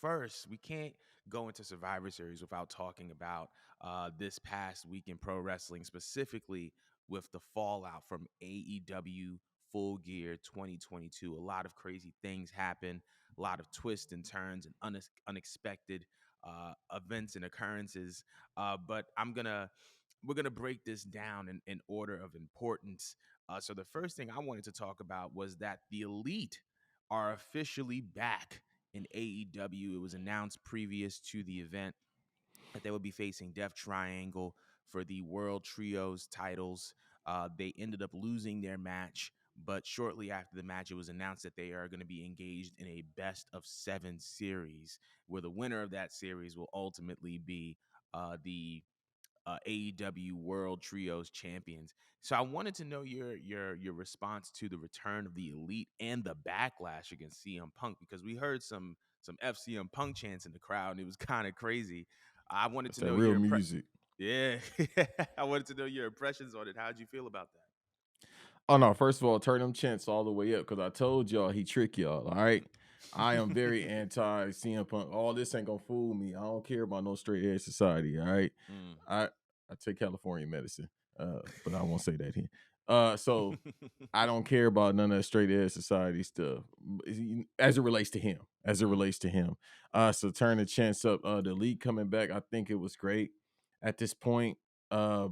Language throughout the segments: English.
first, we can't go into Survivor Series without talking about this past week in pro wrestling, specifically with the fallout from AEW Full Gear 2022. A lot of crazy things happen, a lot of twists and turns and unexpected events and occurrences. But we're gonna break this down in order of importance. So the first thing I wanted to talk about was that the Elite are officially back in AEW. It was announced previous to the event that they would be facing Death Triangle for the World Trios titles. They ended up losing their match, but shortly after the match, it was announced that they are going to be engaged in a best of 7 series, where the winner of that series will ultimately be the AEW World Trios champions. So I wanted to know your response to the return of the Elite and the backlash against CM Punk, because we heard some FCM Punk chants in the crowd and it was kind of crazy. I wanted That's to that know real your music. yeah. I wanted to know your impressions on it. How'd you feel about that? Oh no, first of all, turn them chants all the way up because I told y'all he trick y'all. All right. I am very anti CM Punk. All this ain't gonna fool me. I don't care about no straight edge society. All right. Mm. I I take California medicine. But I won't say that here. So I don't care about none of that straight edge society stuff as it relates to him. As it Mm. relates to him. So turn the chance up. The league coming back, I think it was great. At this point, uh,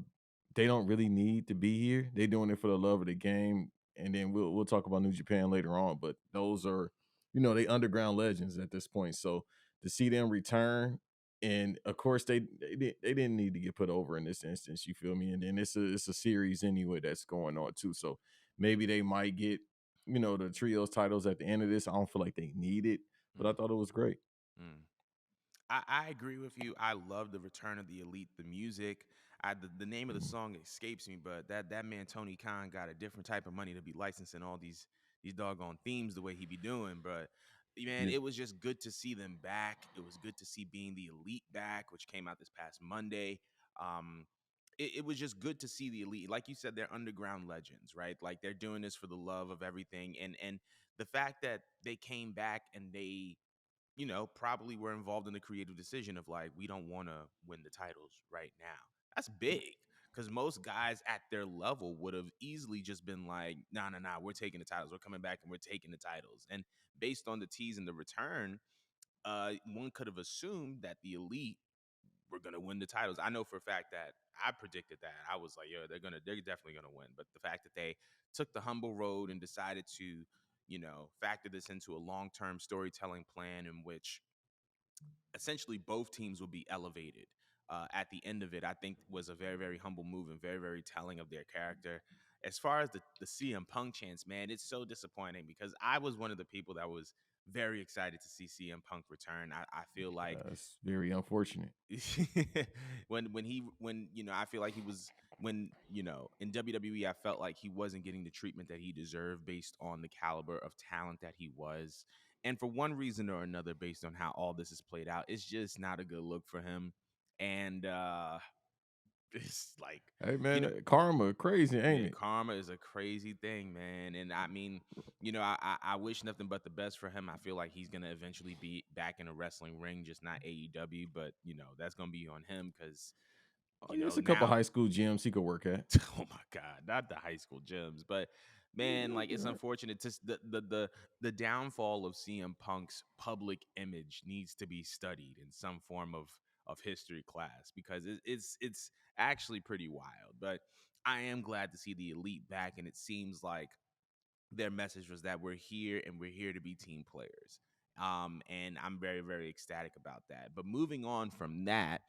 they don't really need to be here. They're doing it for the love of the game, and then we'll talk about New Japan later on. But those are, they underground legends at this point. So to see them return, and of course they didn't need to get put over in this instance. You feel me? And then it's a series anyway that's going on too. So maybe they might get the trios titles at the end of this. I don't feel like they need it, but I Mm. thought it was great. Mm. I agree with you. I love the return of the Elite, the music. The name of the Mm. song escapes me, but that man Tony Khan got a different type of money to be licensing all these doggone themes the way he be doing. But man, Yeah. it was just good to see them back. It was good to see being the Elite back, which came out this past Monday. Um, it was just good to see the Elite. Like you said, they're underground legends, right? Like they're doing this for the love of everything, and the fact that they came back and they probably were involved in the creative decision of like, we don't want to win the titles right now. That's big because most guys at their level would have easily just been like, nah, nah, nah, we're taking the titles. We're coming back and we're taking the titles. And based on the tease and the return, one could have assumed that the Elite were going to win the titles. I know for a fact that I predicted that. I was like, yo, they're definitely going to win. But the fact that they took the humble road and decided to, factor this into a long-term storytelling plan in which essentially both teams will be elevated at the end of it, I think was a very, very humble move and very, very telling of their character. As far as the CM Punk chance, man, it's so disappointing because I was one of the people that was very excited to see CM Punk return. I feel like It's very unfortunate. when I feel like he was when in WWE I felt like he wasn't getting the treatment that he deserved based on the caliber of talent that he was, and for one reason or another, based on how all this is played out, it's just not a good look for him. And it's like Hey you man, know karma crazy, ain't yeah, it? karma is a crazy thing, man. And I mean, I wish nothing but the best for him. I feel like he's gonna eventually be back in a wrestling ring, just not AEW. But that's gonna be on him because Oh, yeah, it's a couple now. high school gyms he could work at. Oh my God, not the high school gyms, but man, Yeah, like it's yeah. unfortunate. Just the downfall of CM Punk's public image needs to be studied in some form of history class because it's actually pretty wild. But I am glad to see the Elite back, and it seems like their message was that we're here and we're here to be team players. And I'm very, very ecstatic about that. But moving on from that,